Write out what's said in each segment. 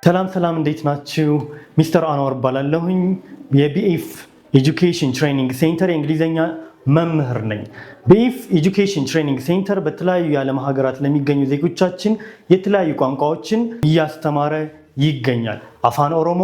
ሰላም እንዴት ናችሁ? ሚስተር አንዋር እባላለሁኝ የቢኤፍ ኤጁኬሽን ትሬኒንግ ሴንተር የእንግሊዘኛ መምህር ነኝ። ቢኤፍ ኤጁኬሽን ትሬኒንግ ሴንተር በተለያዩ የዓለም ሀገራት ለሚገኙ ዜጎቻችን የተለያዩ ቋንቋዎችን እያስተማረ ይገኛል። አፋን ኦሮሞ፣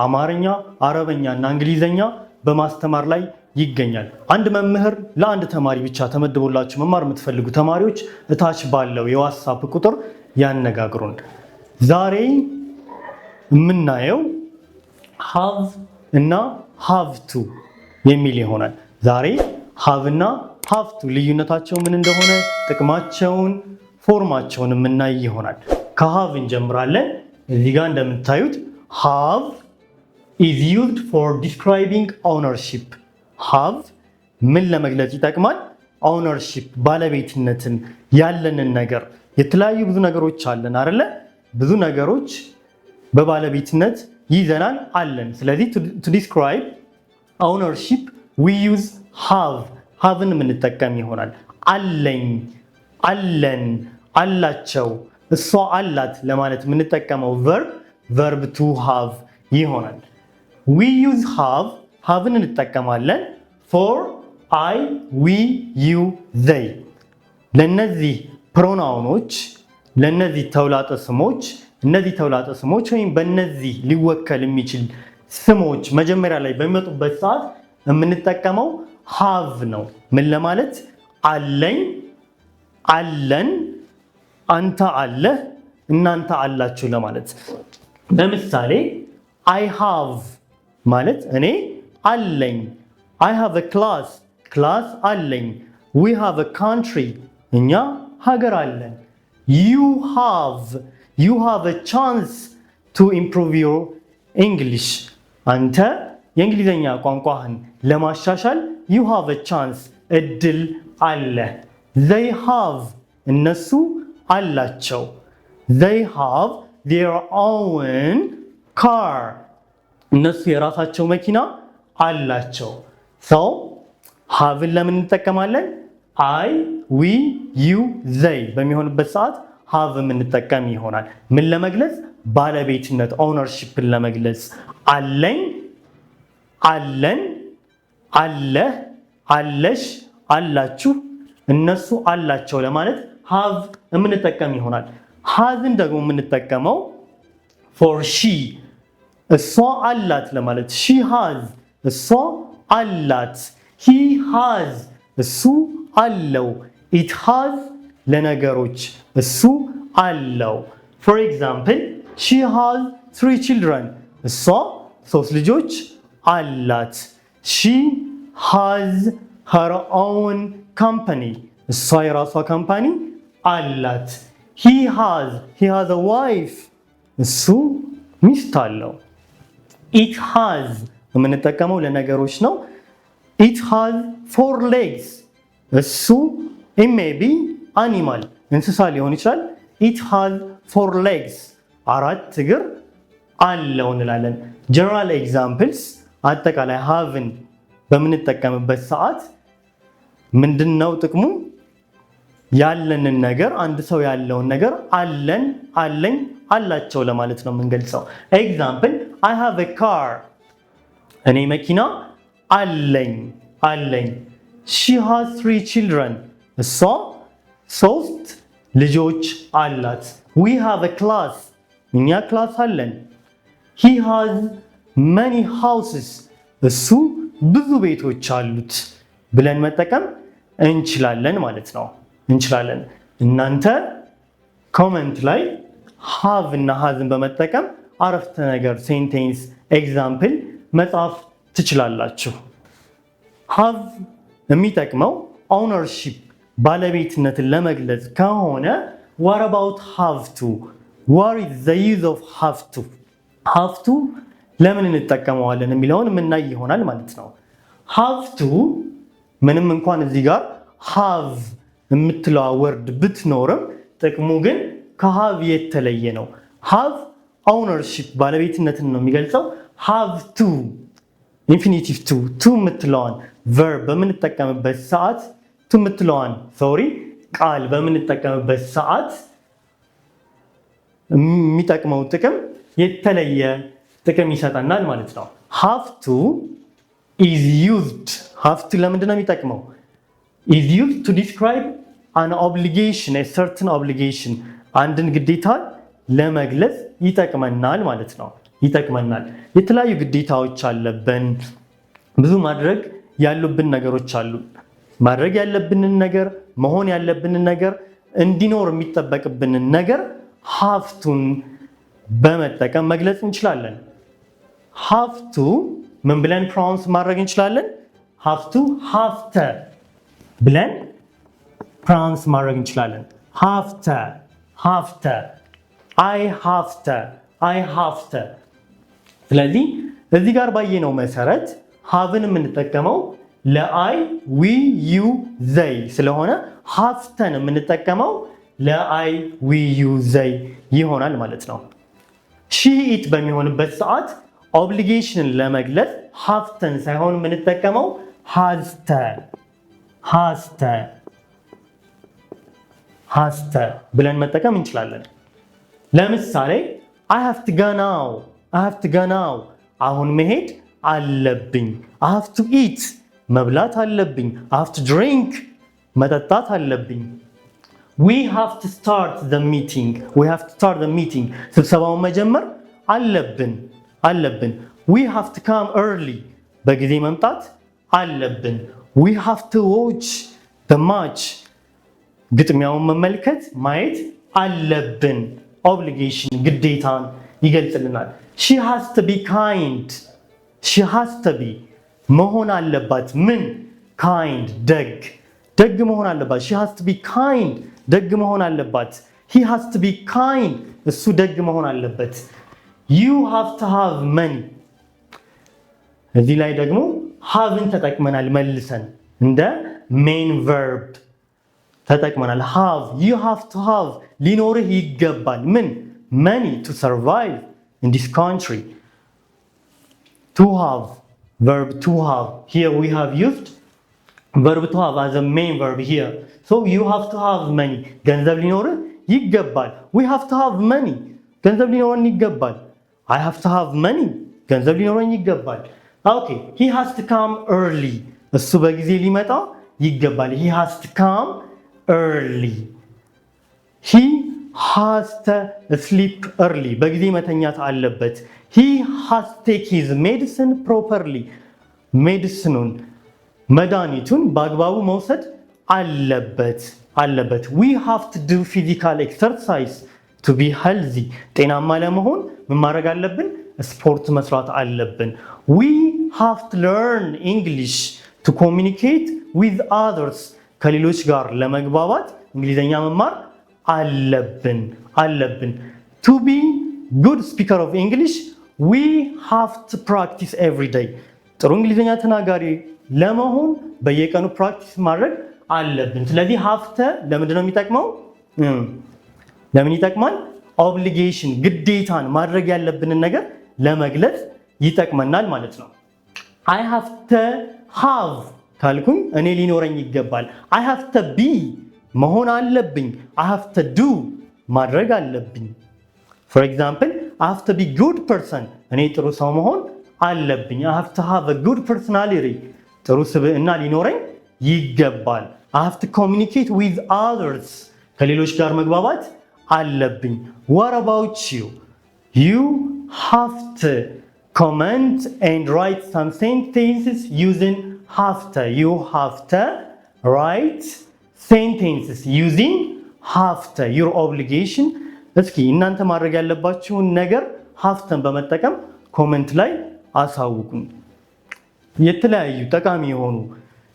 አማርኛ፣ አረበኛ እና እንግሊዘኛ በማስተማር ላይ ይገኛል። አንድ መምህር ለአንድ ተማሪ ብቻ ተመድቦላችሁ መማር የምትፈልጉ ተማሪዎች እታች ባለው የዋትስአፕ ቁጥር ያነጋግሩን። ዛሬ የምናየው have እና have to የሚል ይሆናል። ዛሬ have እና have to ልዩነታቸው ምን እንደሆነ፣ ጥቅማቸውን፣ ፎርማቸውን የምናይ ይሆናል። ከሃቭ እንጀምራለን። እዚህ ጋር እንደምታዩት have is used for describing ownership። have ምን ለመግለጽ ይጠቅማል? ownership ባለቤትነትን፣ ያለንን ነገር። የተለያዩ ብዙ ነገሮች አለን አይደለ? ብዙ ነገሮች በባለቤትነት ይዘናል አለን። ስለዚህ to describe ownership we use have-ን የምንጠቀም ይሆናል። አለኝ፣ አለን፣ አላቸው፣ እሷ አላት ለማለት የምንጠቀመው verb to have ይሆናል። we use have-ን እንጠቀማለን for I, we, you, they ለነዚህ ፕሮናውኖች፣ ለነዚህ ተውላጠ ስሞች፣ እነዚህ ተውላጠ ስሞች ወይም በእነዚህ ሊወከል የሚችል ስሞች መጀመሪያ ላይ በሚመጡበት ሰዓት የምንጠቀመው have ነው። ምን ለማለት? አለኝ፣ አለን፣ አንተ አለህ፣ እናንተ አላችሁ ለማለት። ለምሳሌ I have ማለት እኔ አለኝ። I have a class አለኝ። We have a country እኛ ሀገር አለን። You have a chance to improve your English አንተ የእንግሊዘኛ ቋንቋህን ለማሻሻል you have a chance እድል አለ። They have እነሱ አላቸው። They have their own car እነሱ የራሳቸው መኪና አላቸው። So haveን ለምን እንጠቀማለን? I, we, you, they በሚሆንበት ሰዓት have የምንጠቀም ይሆናል። ምን ለመግለጽ? ባለቤትነት ኦውነርሺፕን ለመግለጽ። አለኝ፣ አለን፣ አለህ፣ አለሽ፣ አላችሁ፣ እነሱ አላቸው ለማለት have የምንጠቀም ይሆናል። hasን ደግሞ የምንጠቀመው for she እሷ አላት ለማለት she has እሷ አላት፣ he has እሱ አለው፣ it has ለነገሮች እሱ አለው። For example, she has 3 children እሷ 3 ልጆች አላት። She has her own company እሷ የራሷ ካምፓኒ አላት። He has a wife እሱ ሚስት አለው። It has የምንጠቀመው ለነገሮች ነው። It has 4 legs እሱ it may be animal እንስሳ ሊሆን ይችላል። It has 4 legs 4 እግር አለው እንላለን። General examples አጠቃላይ haveን በምንጠቀምበት ሰዓት ምንድነው ጥቅሙ? ያለንን ነገር፣ አንድ ሰው ያለውን ነገር አለን፣ አለኝ፣ አላቸው ለማለት ነው የምንገልጸው። Example I have a car እኔ መኪና አለኝ። She has 3 children እሷ 3 ልጆች አላት። We have a class እኛ ክላስ አለን። He has many houses እሱ ብዙ ቤቶች አሉት ብለን መጠቀም እንችላለን ማለት ነው። እንችላለን። እናንተ ኮመንት ላይ have እና hasን በመጠቀም አረፍተ ነገር ሴንቴንስ ኤግዛምፕል መጻፍ ትችላላችሁ። have የሚጠቅመው ownership ባለቤትነትን ለመግለጽ ከሆነ what about have to? What is the use of have to? have to ለምን እንጠቀመዋለን የሚለውን የምናይ ይሆናል ማለት ነው። have to ምንም እንኳን እዚህ ጋር have የምትለዋ ወርድ ብትኖርም ጥቅሙ ግን ከhave የተለየ ነው። have ownership ባለቤትነትን ነው የሚገልጸው። have to ኢንፊኒቲቭ to የምትለዋን verb በምንጠቀምበት ሰዓት የምትለዋን ቃል በምንጠቀምበት ሰዓት የሚጠቅመው ጥቅም የተለየ ጥቅም ይሰጠናል ማለት ነው። have to is used have to ለምንድን ነው የሚጠቅመው? is used to describe an obligation a certain obligation አንድን ግዴታ ለመግለጽ ይጠቅመናል ማለት ነው። ይጠቅመናል። የተለያዩ ግዴታዎች አለብን። ብዙ ማድረግ ያሉብን ነገሮች አሉ። ማድረግ ያለብንን ነገር መሆን ያለብንን ነገር እንዲኖር የሚጠበቅብንን ነገር have to በመጠቀም መግለጽ እንችላለን። have to ምን ብለን ፕሮናውንስ ማድረግ እንችላለን? have to have to ብለን ፕሮናውንስ ማድረግ እንችላለን። have to have to I have to I have to ስለዚህ እዚህ ጋር ባየነው መሰረት haveን የምንጠቀመው ለአይ ዊ ዩ ዘይ ስለሆነ have to የምንጠቀመው ለአይ ዊ ዩ ዘይ ይሆናል ማለት ነው። she it በሚሆንበት ሰዓት ኦብሊጌሽንን ለመግለጽ have to ሳይሆን የምንጠቀመው has to ብለን መጠቀም እንችላለን። ለምሳሌ I have to go now አሁን መሄድ አለብኝ። I have to eat መብላት አለብኝ። I have to drink መጠጣት አለብኝ። We have to start the meeting ስብሰባውን መጀመር አለብን። We have to come early በጊዜ መምጣት አለብን። We have to watch the match ግጥሚያውን መመልከት ማየት አለብን። obligation ግዴታን ይገልጽልናል። she has to be kind መሆን አለባት። ምን kind ደግ መሆን አለባት። she has to be kind ደግ መሆን አለባት። he has to be kind እሱ ደግ መሆን አለበት። you have to have money እዚህ ላይ ደግሞ haveን ተጠቅመናል መልሰን እንደ main verb ተጠቅመናል። you have to have ሊኖርህ ይገባል። ምን money to survive in this country. To have verb to have here we have used verb to have as a main verb here. So you have to have money ገንዘብ ሊኖርህ ይገባል። we have to have money ገንዘብ ሊኖረን ይገባል። I have to have money ገንዘብ ሊኖረኝ ይገባል። okay he has to come early እሱ በጊዜ ሊመጣ ይገባል። he has to come early. he has to sleep early በጊዜ መተኛት አለበት። he has to take his medicine properly መድኃኒቱን በአግባቡ መውሰድ አለበት። we have to do physical exercise to be healthy ጤናማ ለመሆን ምን ማድረግ አለብን? ስፖርት መስራት አለብን። we have to learn English to communicate with others ከሌሎች ጋር ለመግባባት እንግሊዘኛ መማር አለብን። to be good speaker of English we have to practice every day ጥሩ እንግሊዘኛ ተናጋሪ ለመሆን በየቀኑ ፕራክቲስ ማድረግ አለብን። ስለዚህ have to ለምንድን ነው የሚጠቅመው? ለምን ይጠቅማል? obligation ግዴታን ማድረግ ያለብንን ነገር ለመግለጽ ይጠቅመናል ማለት ነው። I have to have ካልኩኝ እኔ ሊኖረኝ ይገባል። I have to be መሆን አለብኝ። I have to do ማድረግ አለብኝ። For example, I have to be good person እኔ ጥሩ ሰው መሆን አለብኝ። I have to have a good personality ጥሩ ስብዕና ሊኖረኝ ይገባል። I have to communicate with others ከሌሎች ጋር መግባባት አለብኝ። What about you? You have to comment and write some sentences using have to. You have to write sentences using have to. Your obligation. እስኪ እናንተ ማድረግ ያለባችሁን ነገር have to በመጠቀም ኮሜንት ላይ አሳውቁኝ። የተለያዩ ጠቃሚ የሆኑ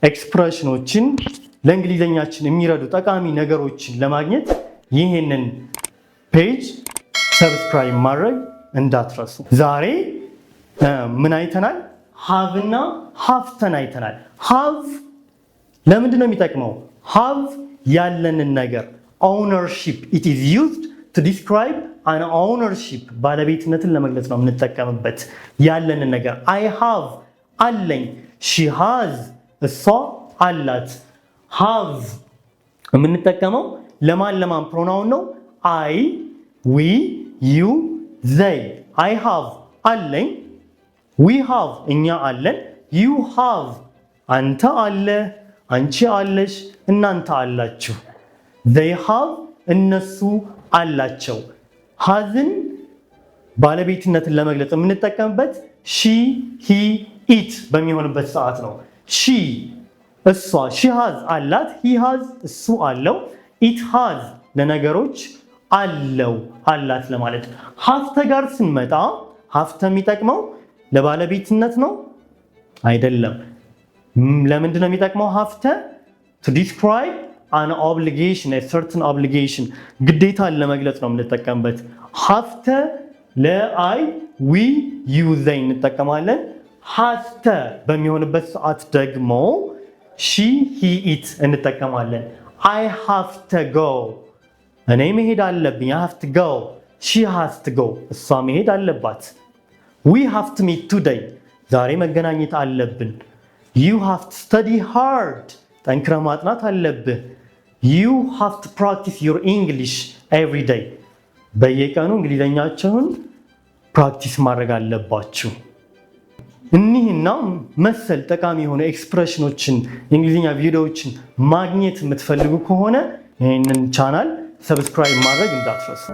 ኤክስፕሬሽኖችን ለእንግሊዘኛችን የሚረዱ ጠቃሚ ነገሮችን ለማግኘት ይህንን ፔጅ ሰብስክራይብ ማድረግ እንዳትረሱ። ዛሬ ምን አይተናል? have እና have to አይተናል። have ለምንድን ነው የሚጠቅመው? have ያለንን ነገር ownership it is used to describe an ownership ባለቤትነትን ለመግለጽ ነው የምንጠቀምበት። ያለንን ነገር I have አለኝ። she has እሷ አላት። have የምንጠቀመው ለማን ፕሮናውን ነው? I, we, you they I have አለኝ we have እኛ አለን you have አንተ አለ አንቺ አለሽ እናንተ አላችሁ they have እነሱ አላቸው hasን ባለቤትነትን ለመግለጽ የምንጠቀምበት she he it በሚሆንበት ሰዓት ነው she እሷ she has አላት he has እሱ አለው it has ለነገሮች አለው አላት ለማለት have ጋር ስንመጣ have የሚጠቅመው ለባለቤትነት ነው አይደለም ለምንድን ነው የሚጠቅመው have to describe an obligation a certain obligation ግዴታን ለመግለጽ ነው የምንጠቀምበት have ለአይ we you they እንጠቀማለን has በሚሆንበት ሰዓት ደግሞ she he it እንጠቀማለን I have to go እኔ መሄድ አለብኝ I have to go she has to go እሷ መሄድ አለባት we have to meet today ዛሬ መገናኘት አለብን you have to study hard ጠንክረህ ማጥናት አለብህ you have to practice your English every day በየቀኑ እንግሊዘኛችሁን ፕራክቲስ ማድረግ አለባችሁ እኒህና መሰል ጠቃሚ የሆኑ ኤክስፕሬሽኖችን የእንግሊዝኛ ቪዲዮዎችን ማግኘት የምትፈልጉ ከሆነ ይህንን ቻናል ሰብስክራይብ ማድረግ እንዳትረሱ